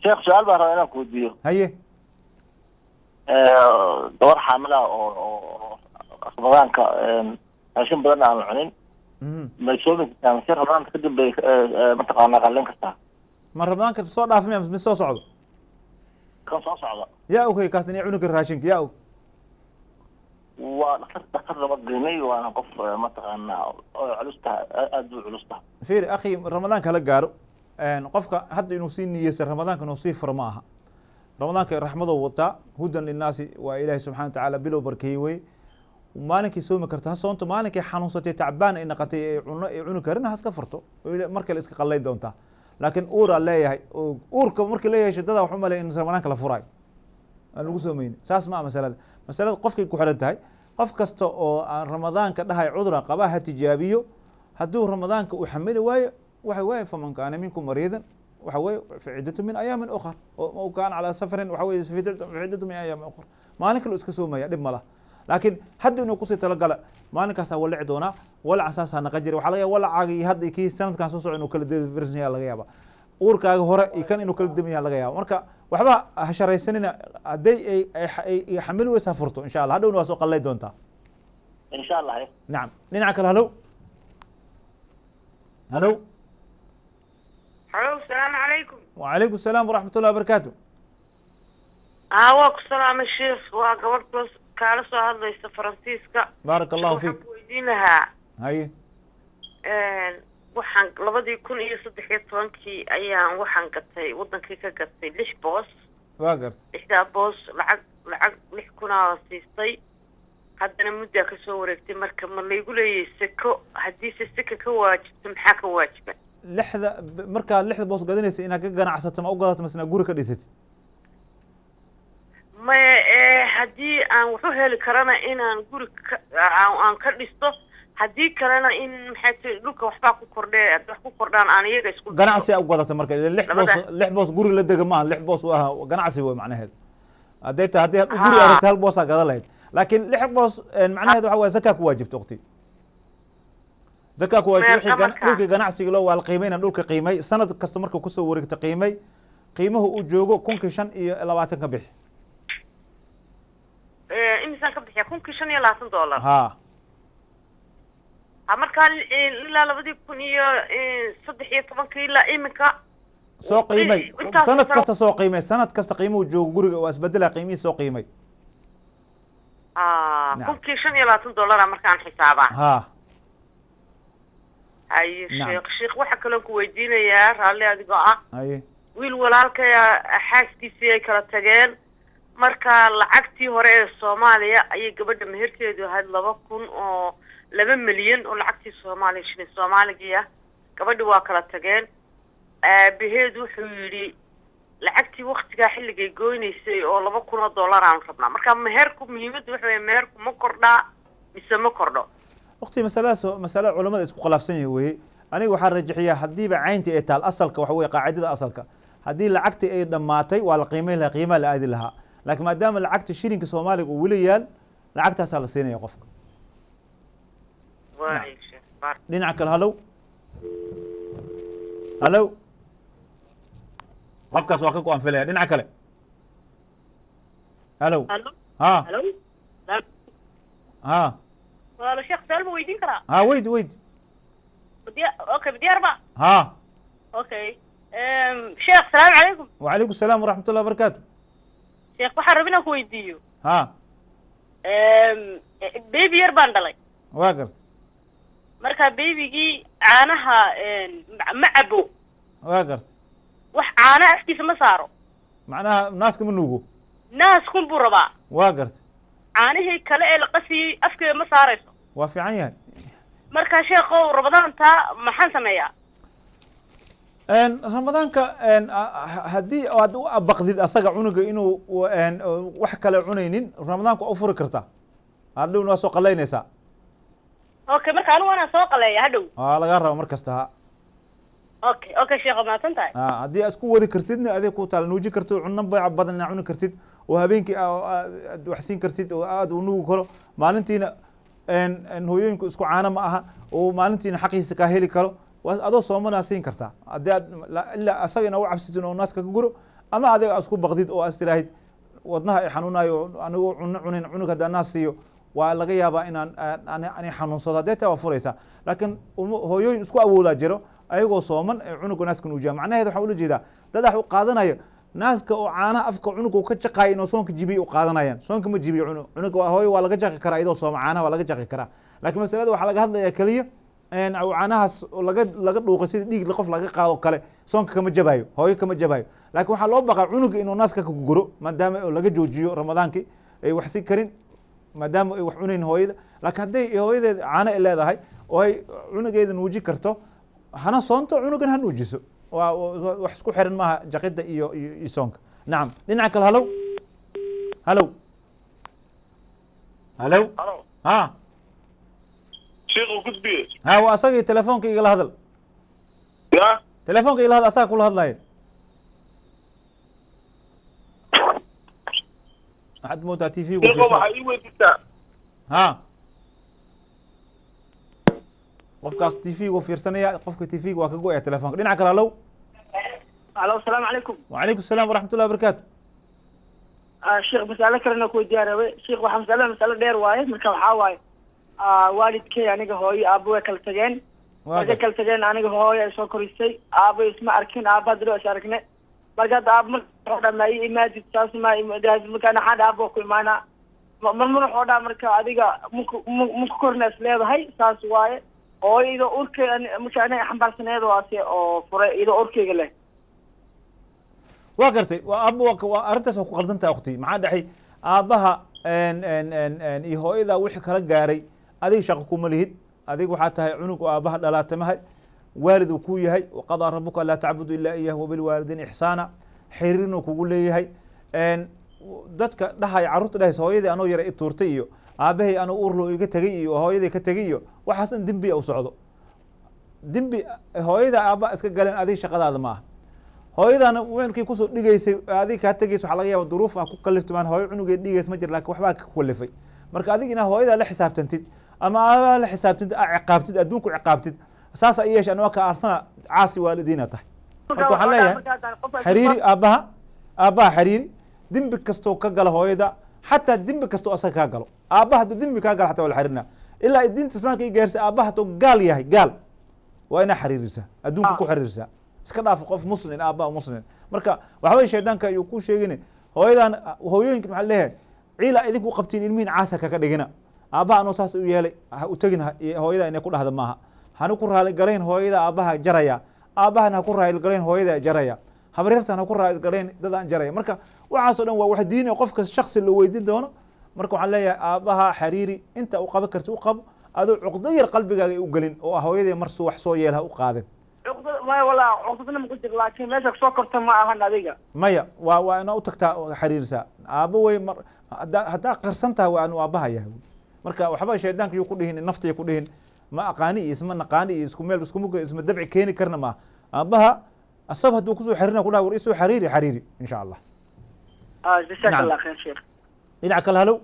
شيخ سؤال بقى أنا كوديو هاي دور حاملة أو رمضان عشان بدنا على العنين ما يسوي يعني شيخ رمضان تقدم بمنطقة قالين كستا ما رمضان كنت صوت دافع من صوت صعود كان صوت صعود يا أخي كاستني عنك الراشين يا أخي ودخلت بقيمي وانا قف منطقة علوستها ادو علوستها فير اخي رمضان كلا قارو ان قفك حد انه سي نيس رمضان كانوا سي فرماها رمضان كرحمده وطا هدى للناس والله سبحانه وتعالى بلو بركي وي ومالك سومي كرتها سونت مالك حنوستي تعبان ان قتي عنو كرنا هاس كفرتو marka la iska qalay doonta laakiin uur leeyahay uurka markii leeyahay shidada waxa malay in ramadan kala furay lagu soomeeyay saas ma masalada qofkii ku xiran tahay qof kasta oo aan ramadaanka dhahay cudurka qaba ha tijaabiyo haduu ramadaanka uu xamili waayo waxa way faman kaana minkum mariidan waxa way fi ciidatu min ayaamin ukhra oo kaan ala safarin waxa way fi ciidatu min ayaamin ukhra maalinka loo iska soomaya dhib ma laha laakiin hadda inuu ku sii talagala maalinkaas wala cidoona wala asaas ha naqajir waxa laga wala caagi hadda kii sanadkan soo socon kala deebirsanayaa laga yaaba uurkaaga hore kan inuu kala damiyaa laga yaaba marka waxba ha sharaysanina haday ay xamil weysa furto insha Allah hadhowna waa soo qalay doontaa insha Allah nacam dhinaca kale halo halo halo السلام عليكم وعليكم السلام ورحمة الله وبركاته وعليكم السلام الشيخ وقبلت كالا soo hadlaysa Faransiiska بارك الله فيك weydiinaha haye waxaan 2013 ayaan waxaan gatay wadankii ka gatay 6 boos waa gartay 6 boos lacag 6,000 siistay haddana muddo ka soo wareegtay marka ma la igu leeyahay sako hadii sako ka waajibto maxaa ka waajiba lixda marka lixda boos gadanaysa inaad ka ganacsato ma u gadato masna guri ka dhisatid ma hadii aan wuxuu heli karana inaan guri aan ka dhisto hadii kalena in maxay dhulka waxba ku kordhay wax ku kordhaan aan iyaga isku ganacsi u gadato marka lix boos guri la dega ma lix boos waa ganacsi way macnaheedu hadii guri aad hal boos gada lahayd laakiin lix boos macnaheedu waxa waa zakaa ku waajibto waqti zakaa ku waajibto dhulka ganacsiga loo wal qiimeeyna dhulka qiimay sanad kasta marka ku soo wareegto qiimay qiimuhu uu joogo 5,520 ka bixi إنسان كبدي يكون كيشان يلا $100 ها أمر كان لا لا بدي يكون صدق طبعا كيلا إيمكا سوق قيمي سنة كسر سوق قيمي سنة كسر قيمه وجو جورج وأسبدلها قيمي سوق قيمي كم كيشان يلا $100 أمر كان حسابه ها أي شيخ وحكى لك ويدينا يا رالي هذا قاعة أي ويل ولالك يا حاسكي سي كلا تجين marka lacagtii hore ee Soomaaliya ay gabadha meherkeedu ahayd 2 milyan oo lacagtii Soomaaliya shilin Soomaaliga gabadhu waa kala tageen biheedu wuxuu yiri lacagtii waqtiga xilligay gooynaysay oo $2,000 aan rabnaa marka meherku muhiimadu waxa weeye meherku ma kordhaa mise ma kordho waqti mas'ala culimada isku khilaafsan yahay aniga waxaan rajaxiyaa hadiiba cayntii ay taal asalka waxa weeye qaacidada asalka hadii lacagtii ay dhamaatay waa la qiimeeyaa qiimaha la aadi lahaa لكن ما دام العقد شيرينك سومالي وليال العقد هسه لسينا يا قفك لنعك الهلو هلو قفك سواكك وانفلها لنعك له هلو ها هلو ها والله شيخ سالم ويدين كرا ها ويد بدي 4 ها اوكي شيخ السلام عليكم وعليكم السلام ورحمة الله وبركاته شيخ waxaan rabinaa ku weydiiyo baby yar baan dhalay waa gart marka babygii caanaha ma cabo waa gart wax caana afkiisa ma saaro macnaha naaska ma nuugo naaskun buu rabaa waa gart caanihii kale ee la qasiyey afkeeda ma saarayso waa fiican yahay marka sheekhow ramadaanta maxaan sameeyaa رمضان هدي أو أبقذ أسرع عنق إنه وحكى لعنينين رمضان كأفر كرتا هذا ناس سوق الله نساء أوكي ما كانوا أنا سوق الله يهدو لا جرى مركزتها أوكي شيخ ما تنتهي هدي أسكو وذي كرتيدني هذي كوت على نوجي كرتو عنب بعبدنا عنق كرتيد oo habeenkii aad wax siin kartid oo aad u nuugi karo maalintiina hooyooyinku isku caano ma aha oo maalintiina xaqiisa kaa heli karo adoo soomana siin kartaa haddii aad ilaa asaga ina u cabsitin oo naaska ka guro ama adiga aad isku baqdid oo aad tiraahid wadnaha ay xanuunayo anigoo cuno cunin cunug haddaan naas siiyo waa laga yaabaa inaan ani xanuunsado haddee taa waa furaysaa laakiin hooyooyin isku awoodaa jiro ayagoo sooman ee cunuga naaska nuujiya macnaheed waxaa ula jeedaa dadax u qaadanaya naaska oo caanaha afka cunuga ka jaqaaya inuu soonka jibiya u qaadanayaan soonka ma jibiyo cunuga hooyo waa laga jaqi karaa iyadoo sooma caanaha waa laga jaqi karaa laakiin masalada waxaa laga hadlayaa keliya caanahaas laga dhuuqay sida dhiig qof laga qaado kale soonka kama jabayo hooyo kama jabayo laakiin waxaa loo baqaa cunuga inuu naaska ka guro maadaama laga joojiyo ramadaankii ay wax si karin maadaama ay wax cunayn hooyada laakiin hadday hooyadeeda caano ay leedahay oo ay cunugeeda nuuji karto hana soonto cunugan ha nuujiso waa wax isku xiran maaha jaqida iyo soonka nacam dhinaca kale halow halow halow ha sheekh gudbiye ha waa asagii telefoonka igala hadal ya telefoonka igala hadal asaga kula hadlaya waxaad moodaa t v gu waxaa ii weydiisaa ha qofkaas t v gu fiirsanaya qofka t v gu waa ka go-aya telefonka dhinaca kale halow alo asalaamu calaykum wacalaykum asalaam waraxmat ullahi wabarakaatu sheekh masalo kalena ku diyaarawe sheekh waxaa masalo dheer waaye marka waxaa waaye waalidkay aniga hooyo aabo way kala tageen markay kala tageen aniga hooyo ay soo korisay aabo isma arkin aaba hadda is aragne marka hadda aabo marka dhaa ma ii imaadid saas ma markaan axaad aabo ku imaanaa marmar waxoo dhaa marka adiga muka korna is leedahay saas waaye hooyo idoo urkeyga marka aniga xambaarsaneed waase oo furay idoo urkeyga leh waa gartay waa aabo waa arrintaas waa ku qaldantaha ukhti maxaa dhexay aabbaha iyo hooyada wixii kala gaaray adiga shaqo kuma lihid adiga waxaa tahay cunug oo aabbaha dhalaatamahay waalid uu ku yahay waqadaa rabuka laa tacbudu ilaa iyah wabilwaalidiin ixsaana xiriirinu kugu leeyahay dadka dhahaya carruurta dhahaysa hooyadii anoo yara i tuurtay iyo aabbahay anoo urlo iga tegay iyo hooyadii ka tegay iyo waxaas in dembi u socdo dembi hooyada aabba iska galeen adiga shaqadaada ma aha hooyadana wiilkii kusoo dhigaysay adiga kaa tegaysa waxaa laga yaaba duruuf ah ku kaliftimaan hooyo cunugeed dhigays ma jir lakin waxbaa ka kalifay marka adiga inaa hooyadaa la xisaabtantid ama aabaha la xisaabtantid aa ciqaabtid adduunku ciqaabtid saasa i yeesha anwaa ka aarsana caasi waalidiina tahay marka waxaan leeyahay xiriiri aabbaha xiriiri dembi kastoo ka gala hooyada xataa dembi kastoo asaga kaa galo aabbaha hadduu dembi kaa galo xataa waa la xiriirina ilaa diinta islaamka i gaarsay aabbaha hadduu gaal yahay gaal waa inaa xiriirisaa adduunka ku xiriirsaa iska dhaaf qof muslim aabbaha muslim marka waxa weye shaydaanka ayuu ku sheegin hooyadan hooyooyinka maxaa leeyahay ciila idinku qabtiin ilmihiin caasa kaga dhigina aabbaha anoo saas u yeelay ha u tegin hooyada inay ku dhahda maaha hana ku raali galayn hooyada aabbaha jaraya aabbahana ha ku raali galayn hooyada jaraya habaryartan ha ku raali galayn dadaan jaraya marka waxaasoo dhan waa wax diini qofka shaksi loo weydiin doono marka waxaan leeyahay aabbaha xiriiri inta u qaban karti u qabo adoo cuqdo yar qalbigaaga u gelin oo ah hooyadii marsu wax soo yeel ha u qaadin maya walaa cuqdadna maku jir laakiin meesha kusoo korta ma ahan adiga maya waa inaa u tagtaa xiriirsaa aabbo wey haddaa qarsan tahay waa anu aabbaha yahay marka waxba shaydaanka yuu ku dhihin naftiya ku dhihin ma aqaani iyo isma naqaani iyo isku meel iskumug isma dabci keeni karna maaha aabbaha asab hadduu kusoo xiriirna ku dhaha war isoo xiriiri insha allah jazaaka allah khayr sheekh dhinaca kale halow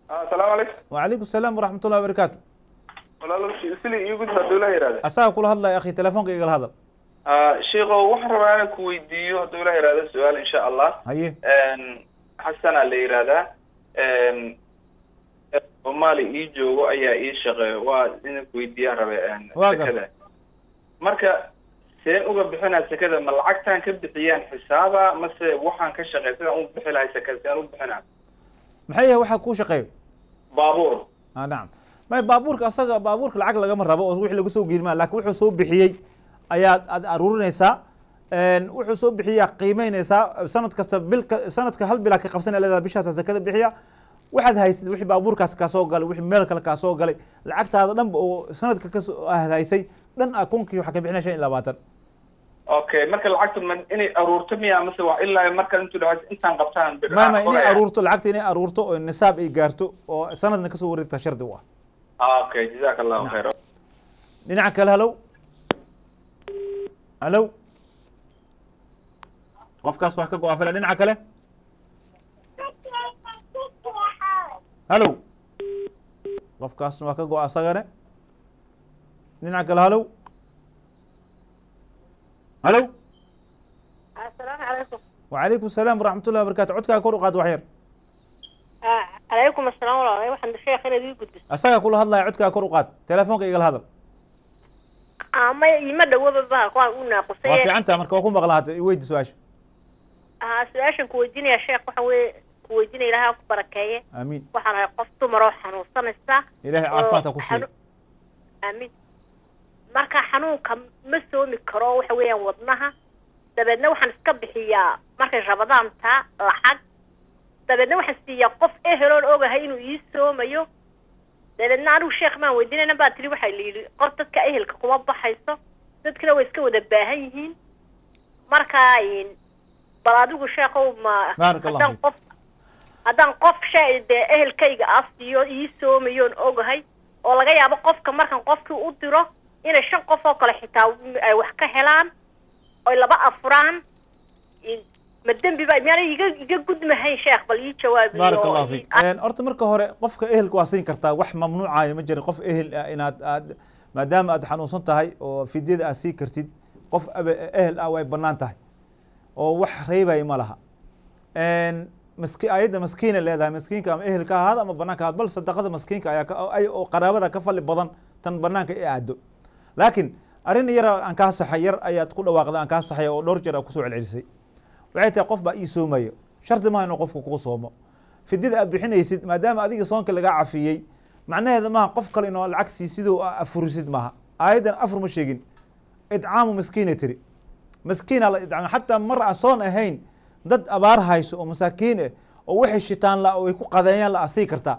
asalaamu calaykum wacalaykum asalaam waraxmat ullahi wabarakaatu walaalo sili iigu gudba hadduu la yihahda asaga kula hadlaya akhi telefoonka igala hadal sheekho waxaan rabaa inaan ku weydiiyo hadduu la yihahdo su-aal insha allah haye xasanaa la yihahdaa soomaali ii joogo ayaa ii shaqeeyo waa inaan ku weydiiyaan rabe sekada marka seen uga bixinaa sekada ma lacagtaan ka bixiyaan xisaaba mase waxaan ka shaqeey sidaan u bixi lahay sekada sidaan u bixinaa maxay yahay waxaa kuu shaqeeyo baabuur nacam may baabuurka asaga baabuurka lacag lagama rabo oo wixii lagu soo geelmaa lakin wuxuu soo bixiyey ayaad aad aruurinaysaa wuxuu soo bixiyaa qiimeynaysaa sanad kasta sanadka hal bilaa ka qabsanaya leedaha bishaasa sekada bixiya waxaad haysid wixii baabuurkaas kaa soo galay wixii meel kale kaa soo galay lacagtaada dhanba oo sanadka kasoo haysay dhan akunkii waxaa ka bixinaya 25 okay marka lacagta inay aruurto miya mase waa ilaa marka intuu dhawaad intaan qabtaan ma inay aruurto lacagta inay aruurto oo nisaab ay gaarto oo sanadna kasoo wareegta shardi u ah okay jazaak allahu khayr dhinaca kale halow qofkaas wax ka go-a fila dhinaca kale halow qofkaasna waa ka go-a asagane dhinaca kale halow halow السلام عليكم. وعليكم السلام ورحمة الله وبركاته codkaa kor u qaad wax yar عليكم السلام ورحمة الله waxaan sheekh inay ii gudbiso asaga kula hadlaya codkaa kor u qaad telefoonka igala hadal ma ima dhawaba baa ku u naaqusay waa fiicantaa marka waa ku maqlaata weydi su-aasha su-aashan ku weydiinaya sheekh waxa weeye ku weydiinaya ilaahay ku barakeeye amiin waxaan ahay qof dumar oo xanuunsanaysa ilaahay caafimaadka ku siiyo amiin marka xanuunka ma soomi karo waxa weeyaan wadnaha dabeedna waxaan iska bixiyaa markay rabadaanta lacag dabeedna waxaan siiyaa qof eheloon ogahay inuu ii soomayo dabeedna anigu sheekh maan weydiinayna baa tiri waxaa la yidhi qof dadka ehelka kuma baxayso dadkina way iska wada baahan yihiin marka bal adigu sheekhow ma haddaan qof shay dee ehelkayga asiiyo ii soomayoon ogahay oo laga yaabo qofka markan qofkii u diro inay 5 qof oo kale xitaa ay wax ka helaan oy laba afuraan ma dembi baa miyana iga gudmahayn sheekh bal ii jawaabi baarak allah fiik horta marka hore qofka ehelka waa siin kartaa wax mamnuucayo ma jirin qof ehel inaad maadaama aad xanuunsan tahay oo fidyada aad sii kartid qof ehel ah way bannaan tahay oo wax reebaya ma laha ayadda maskiina leedahay maskiinka ama ehelka ahaada ama banaanka ahaada bal sadaqada maskiinka ayaa oo qaraabada ka fali badan tan banaanka i aado laakiin arrin yar aan kaa saxay yar ayaad ku dhawaaqday aan kaa saxay oo dhowr jeer aad kusoo celcelisay waxay tahay qof baa ii soomayo shardi maaha inuu qofku kuu soomo fidyada aad bixinaysid maadaama adiga soonka lagaa cafiyey macnaheeda maaha qof kale inoo lacag siisidoo afurisid maaha aayaddan afur ma sheegin idcaamu miskiina tiri miskiina la idcaam xataa mar aan soon ahayn dad abaar hayso oo masaakiin ah oo waxay shitaan la oo ay ku qadeeyaan la asii kartaa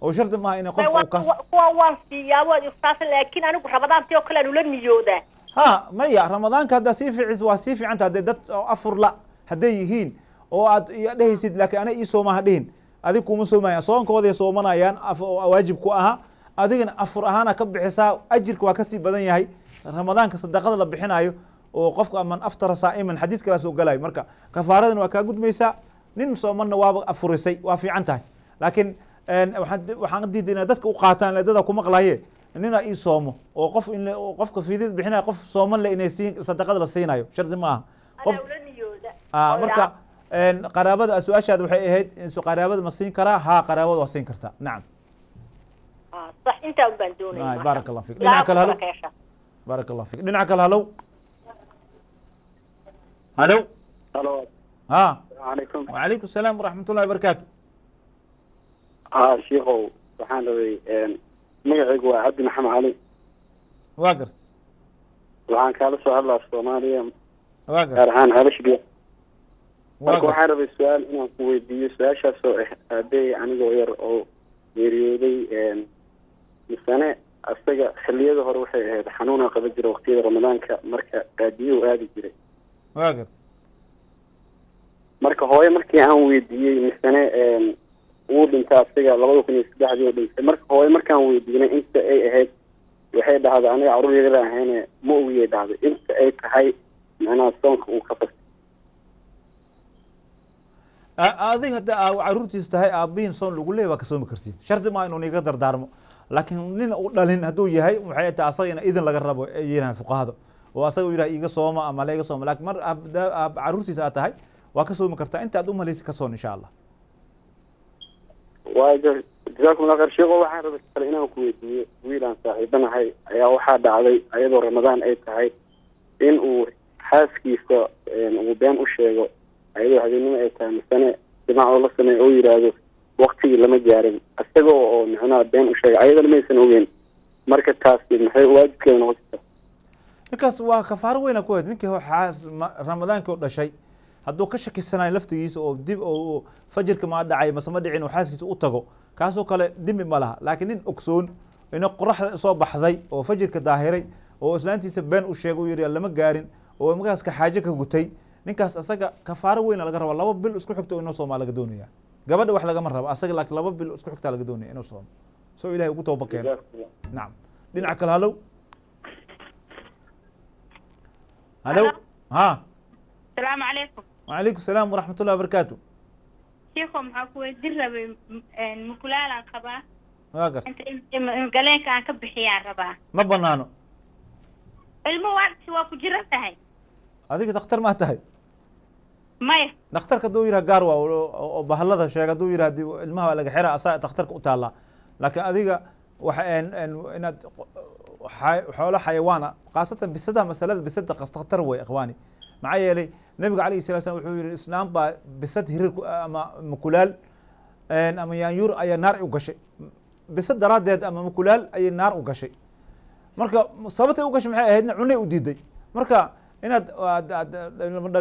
oo shardi maaha inay qofka kuwa waan siiyaa waad iftaasa laakiin anigu rabadaantii oo kale aan ula niyoodaa ha maya ramadaanka haddaa sii fiicis waa sii fiicanta hadday dad afur la hadday yihiin oo aad dhehaysid laakiin ana ii soomaha dhihin adig kuma soomaya soonkooday soomanayaan oo waajib ku aha adigana afur ahaana ka bixisaa ajirka waa kasii badan yahay ramadaanka sadaqada la bixinayo oo qofka man aftara saa'iman xadiis kala soo galayo marka kafaaradan waa kaa gudmaysaa nin soomanna waaba afurisay waa fiican tahay laakiin waxaan diiday inay dadka u qaataan dada ku maqlaye nina ii soomo oo qof qofka fiidid bixinaya qof sooman le inay sadaqada la siinayo shardi ma aha qof marka qaraabada su-aashaada waxay ahayd qaraabada ma siin karaa haa qaraabada waa siin kartaa nacam صح انت وبندوني بارك الله فيك دينك هلو بارك الله فيك دينك هلو هلو هلو ها عليكم وعليكم السلام ورحمة الله وبركاته شيخو waxaan rabay magacaygu waa cabdi maxamed cali waa garta waxaan kaala soo hadlaa soomaaliya waa garta gaar ahaan habashbiya marka waxaan rabay su-aal inaan ku weydiiyo su-aashaas oo ah aabey anigoo yar oo geeriyooday misane asaga xilliyada hore waxay ahayd xanuuna qaba jira waqtiyada ramadaanka marka qaadiyuu aadi jiray waa garta marka hooyo markii aan weydiiyey misane wuu dhintaa asaga 2003 dhintay marka hooyo markaan weydiinay inta ay ahayd waxay dhahday aniga caruur yar ahayn ma ogiyay dhahday inta ay tahay macnaha soonka uu ka fastay adiga hadda caruurtiis tahay aabihiin soon lagu leeyahay waa ka soomi kartiin shardi maa inuu niga dardaarmo laakiin nin uu dhalin hadduu yahay waxay tahay asaga in idin laga rabo yirahan fuqahada oo asaga yiraha iga sooma ama la iga sooma laakiin mar caruurtiis aad tahay waa ka soomi kartaa inta aad u malaysi ka soon insha allah جزاكم الله خير شيخ waxaan rabay kale inaan ku weydiiyo wiilaan saaxiibanahay ayaa waxaa dhacday ayadoo ramadaan ay tahay in uu xaaskiisa uu been u sheego ayadoo habeenimo ay tahay misane jimaac oo la sameeyo oo yiraahdo waqtigii lama gaarin isaga oo macnaha been u sheegay ayadana maysan ogeyn marka taas maxay waajibkeeda noqotay ninkaas waa kafaaro weyn ku hayd ninkii ramadaankii oo dhashay hadduu ka shakisanayo laftigiisa oo dib oo fajirka ma dhacay masama dhicin oo xaaskiisa u tago kaasoo kale dimi ma laha laakiin nin ogsoon inuu qoraxda soo baxday oo fajirka daahiray oo islaantiisa been u sheegay uu yiri lama gaarin oo markaas ka xaaje ka gutay ninkaas asaga kafaaro weyn laga rabo 2 bil isku xigto inuu Soomaali laga doonaya gabadha wax laga rabo asaga laakiin 2 bil isku xigta laga doonaya inuu soomo soo ilaahay ugu tooba keen naam dhinaca kale halo halo ها السلام عليكم وعليكم السلام ورحمة الله وبركاته. شيخو محاكو ويدين ربي مكلالا قبا واقر انت قالين كان كبحيان ربا ما بنانو المواد سواكو جرتهاي هذيك دكتور ما تهي ماي دكتور كدو يرا قاروا او بهلده شيغ دو يرا دي ilmaha laga xira asa دكتورka u taala laakiin adiga waxa inaad xoolo xayawaana qaasatan bisada masalada bisada qastar way ikhwaani maxaa yeelay nabiga calayhi salaatu wasalaam wuxuu yiri islaam baa bisad hirir ama mukulaal ama yaanyuur ayaa naar u gashay bisad daraadeed ama mukulaal ayay naar u gashay marka sababtay u gashay maxay ahaydna cunay u diiday marka inaad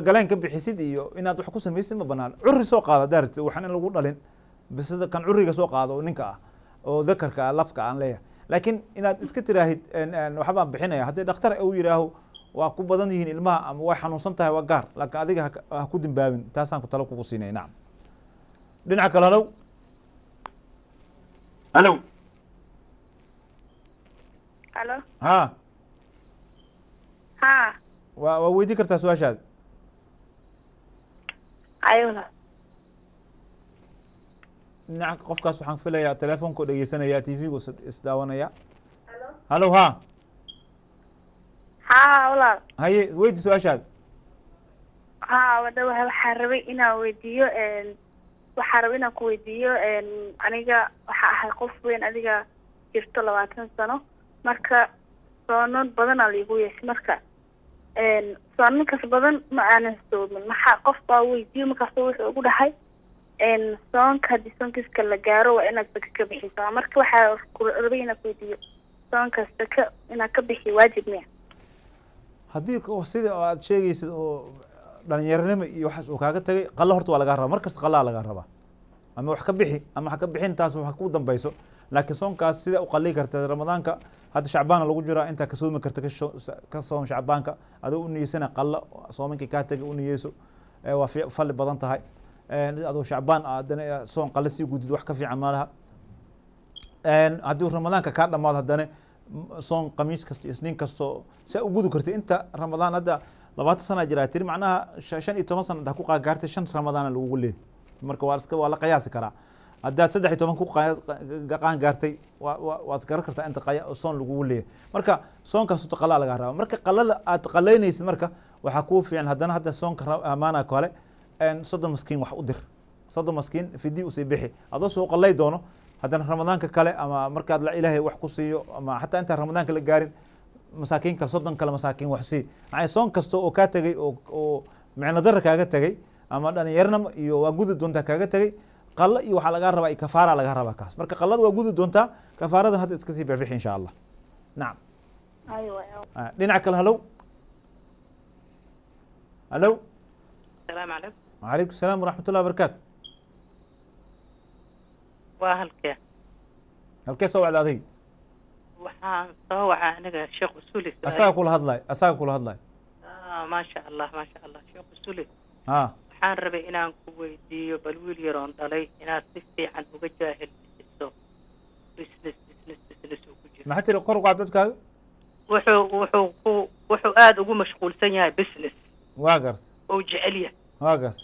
galeen ka bixisid iyo inaad wax ku samaysid ma banaan curri soo qaada daarti waxaan in lagu dhalin bisada kan curriga soo qaado ninka ah oo dakarka lafka aan leeyahay laakiin inaad iska tiraahid waxbaan bixinaya haddii dhakhtar uu yidhaaho waa ku badan yihiin ilmaha ama way xanuunsan tahay waa gaar laakiin adiga ha ku dimbaabin taasaan ku talo kugu siinay nacam dhinaca kale halow halow halo ha ha waa weydii kartaa su-aashaada ayuna dhinaca qofkaas waxaan filayaa telefoonka oo dhegeysanaya t v-gu isdaawanaya halo ha ha walaal haye weydi su-aashaada ha wada waxaan rabay inaan weydiiyo waxaan rabay inaan ku weydiiyo aniga waxaa ahay qof weyn adiga jirto 20 sano marka soonood badanaa liigu yeeshay marka sooninkaas badan ma aanan soomin maxaa qof baa weydiiyo markaas wuxuu ugu dhahay soonka haddii soonkiiska la gaaro waa inaad saka ka bixisaa marka waxaa rabay inaad weydiiyo soonkaas saka inaad ka bixi waajib miya haddii sida aad sheegaysid oo dhalinyaranimo iyo waxaas uu kaaga tagay qallo horta waa lagaa rabaa markasta qallaa lagaa rabaa ama wax ka bixi ama ha ka bixin taas wax ku dambayso laakiin soonkaas sida u qalli karta ramadaanka hadda shacbaana lagu jiraa intaa ka soomi karta ka soom shacbaanka adoo u niyeysana qallo soomankii kaa tagay u niyeyso waa fali badan tahay adoo shacbaan haddana soon qalle sii gudid wax ka fiican malaha haddii ramadaanka kaa dhamaado haddana soon khamiis kasta isniin kasto saa u gudi kartay inta ramadaan hadda 20 sana jiraa tiri macnaha 15 sana hadda ku qaagaartay 5 ramadaana lagugu leeyahay marka waa la qiyaasi karaa haddaad 13 ku qaan gaartay waad garan kartaa inta soon lagugu leeyahay marka soonkaas u qalaa laga rabaa marka qalada aad qalaynaysid marka waxaa kuu fiican haddana hadda soonka amaana kale 30 miskiin wax u dir 30 miskiin fidii u sii bixi adoo soo qalay doono haddana ramadaanka kale ama markaad la ilaahay wax ku siiyo ama xataa intaan ramadaanka la gaarin masaakiin kale 30 kale masaakiin wax sii maxay soon kasta oo kaa tagay oo micno darra kaaga tagay ama dhalinyarnimo iyo waa gudi doontaa kaaga tagay qallo iyo waxaa lagaa rabaa kafaara lagaa rabaa kaas marka qallada waa gudi doontaa kafaaradan hadda iska sii bixi insha allah nacam dhinaca kale halow halow السلام عليكم. وعليكم السلام ورحمة الله وبركاته. وهلكي. هلكي سوى على ذي. waxaan soo wacaa aniga sheekh usuli asaga kula hadlay ma sha Allah sheekh usuli waxaan rabay inaan ku weydiiyo bal wiil yar oo dhalay inaad si fiican uga jaahil bixiso business uu ku jiro maxaa tiri qor qaad dadkaaga wuxuu aad ugu mashquulsan yahay business waa garta oo jecel yahay waa garta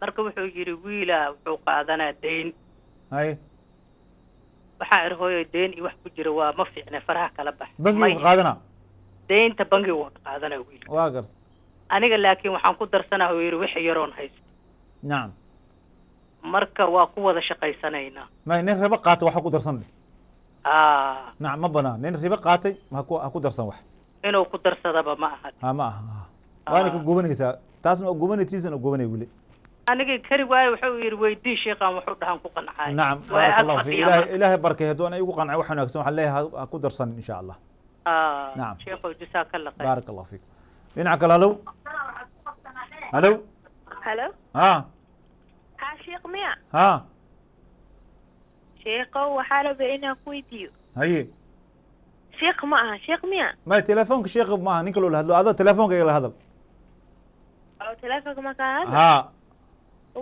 marka wuxuu yiri wiila wuxuu qaadanaa deyn hay waxaa irhooyo deyn iyo wax ku jira waa ma fiicna faraha kala bax bangiga qaadana deynta bangiga waa qaadana wiil waa garta aniga laakiin waxaan ku darsanaa oo yiri wixii yaroon haysto nacam marka waa ku wada shaqaysanaynaa ma nin riba qaatay waxa ku darsan nacam ma banaan nin riba qaatay ha ku darsan wax inuu ku darsadaba ma aha ma aha waana ka gubanaysaa taasna oo gubanaytiisana gubanay wili aniga kari waayo wuxuu yiri weydii sheekhan wuxuu dhahan ku qancay nacam barakallahu fi ilaahay barkay hadduu ana igu qancay wax wanaagsan waxaan leeyahay ha ku darsan insha allah nacam sheekhu jazakallahu khayr barakallahu fiik dhinaca kale halow halow ha sheekh miya sheekhow waxaa rabay inaan ku weydiiyo haye sheekh ma aha sheekh miya ma telefoonka sheekh ma aha ninka loola hadlo adoo telefoonka igala hadal telefoonka ma kaa hadal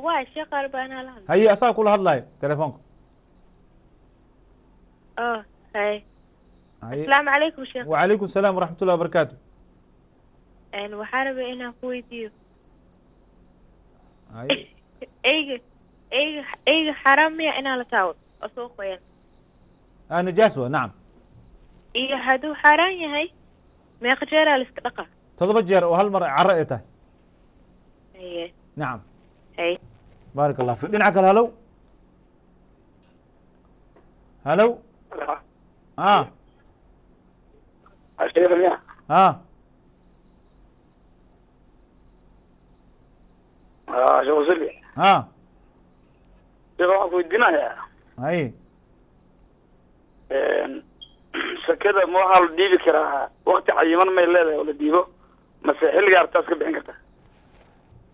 waa sheekh arbaan hala hadal haye asaga kula hadlayo telefoonka hay asalaamu calaykum sheekh wacalaykum salaam waraxmat ullahi wabarakaatu waxaa rabay inaan ku weydiiyo eyga xaraam miya inaa la taawo oo soo qoyan nijaas waa nacam iyo hadduu xaaraan yahay meeqa jeeraa la iska dhaqa 7 jeer oo hal mar carro ay tahay haye nacam haye baarak allah fiik dhinaca kale halow halow شيخ وسلي شيخ waxaan ku weydiinayaa haye sakada ma waxaa la dhiibi karaa waqti cayiman may leedahay oo la dhiibo mase xilliga artaas ka bixin karta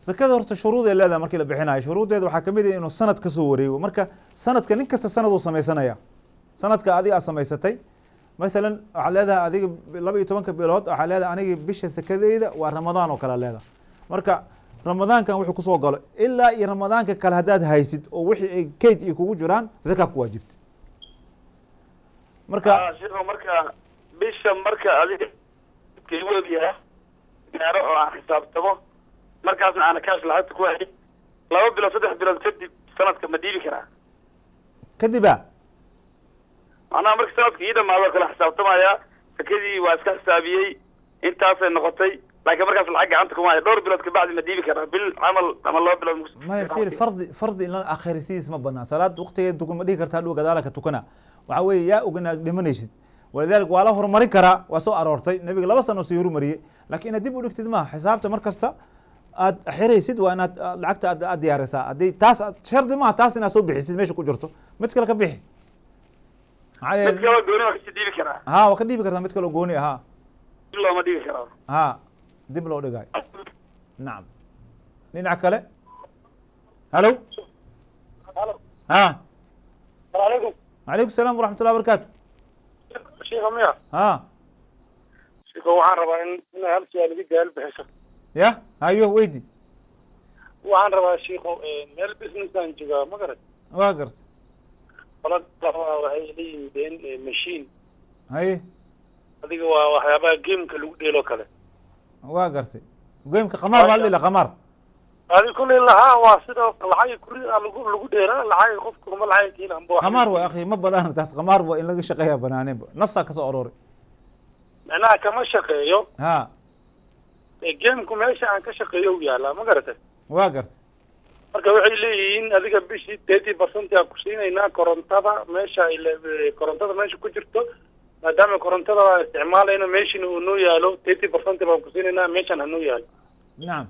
sakada horta shuruud ay leedahay markii la bixinayo shuruudeeda waxaa kamid ah inuu sanad ka soo wareego marka sanadka nin kasta sanad uu sameysanaya sanadka adiga aad samaysatay masalan waxaa leedahay adiga 12 bilood waxaa leedahay aniga bisha sakadeyda waa ramadaan oo kale leedahay marka ramadaankan wuxuu kusoo galo ilaa iyo ramadaanka kale haddaad haysid oo wixii ay kayd iyo kugu jiraan zakaa ku waajibtay marka marka bisha marka adiga qiimadeeda gaaro oo aan xisaabtamo markaasna aan kaash lacagta ku hayay 2 bilood 3 bilood kadib sanadka ma dhiibi karaa kadiba anaa marka sanadka ii dhamaado kala xisaabtamaya sakadii waa iska xisaabiyey intaasay noqotay laakiin markaas lacag gacanta kuma hayo dhowr bilood ka bacdi ma dhiibi karaa bil camal ama 2 bilood ma fiir fardi in la akhirisiis ma banaan salaad waqtigeeda tukuma dhihi kartaa dhow gadaalka tukana waxa weeye yaa ognaad dhimanaysid walidaalika waa la horumarin karaa waa soo aroortay nabiga 2 sano sii horumariyey laakiin inaad dib u dhigtid maaha xisaabta mar kasta aad xiraysid waa inaad lacagta aad diyaarisaa haddii taas shardi maaha taas inaad soo bixisid meesha ku jirto mid kale ka bixi mid kale gooni waa kasii dhiibi karaa waa ka dhiibi kartaa mid kale gooni ha looma dhiibi karaa dib loo dhigaayo nacam dhinaca kale halo alaykum calaykum salaam waraxmat ullahi barakaatu sheekha miya sheekha waxaan rabaa in hal su'aal iga jawaab bixiso ya hayo weydi waxaan rabaa sheekho meel businessaan joogaa ma garat waa garta waxay leeyihiin machine haye adiga waa waxyaabaha gameka lagu dheelo kale waa gartay gameka qamaar baa la qamaar adi kulli lahaa waa sidoo lacag kuri lagu dheeraa lacag qofku kuma lacag kiina ambo qamaar waa akhi ma banaan taas qamaar waa in laga shaqeeyaa banaaneen nafsa ka soo aroori macnaha kama shaqeeyo gameku meesha aan ka shaqeeyo u yaalaa ma garatay waa gartay marka waxay leeyihiin adiga bishii 30% aan ku siinaynaa korontada meesha korontada meesha ku jirto maadaama korontada aan isticmaalayno meeshina uu noo yaalo 30% baan ku siinaynaa meeshan hanoo yaalo nacam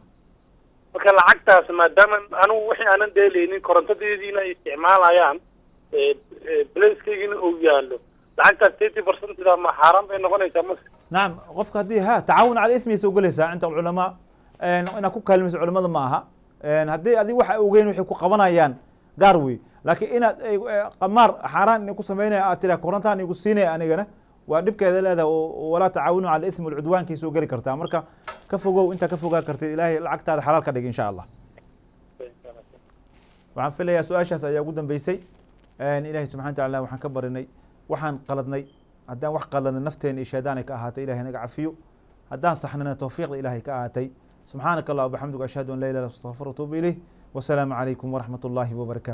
marka lacagtaas maadaama anigu wixii aanan dheelaynin korontadeediina ay isticmaalayaan bleskeygiina uu yaalo lacagtaas 30% ma xaaraan bay noqonaysaa mase nacam qofka haddii tacaawun cala ismi soo gelaysaa inta culamaa inaad ku kaalmayso culamada ma aha haddii adig waxa ogeyn waxay ku qabanayaan gaar wey laakiin inaad qamaar xaaraan inay ku sameynaya aad tiraa korontaan igu siinaya anigana waa dhibkeeda leedahay oo walaa tacaawunu cala ismi walcudwaankii soo geli kartaa marka ka fogow intaa ka fogaa kartid ilaahay lacagtaada xalaal ka dhig insha allah waxaan filayaa su-aashaas ayaa ugu dambeysay ilaahay subxana watacaala waxaan ka barinay waxaan qaladnay haddaan wax qaladnay nafteena iyo shaydaanay ka ahaatay ilahay naga cafiyo haddaan saxnana tawfiiqda ilahay ka ahaatay subxaanaka allah wabixamdika ashhadu an laa ilaha illa anta astaghfiruka wa atuubu ilayh wasalaamu calaykum waraxmat ullahi wabarakatu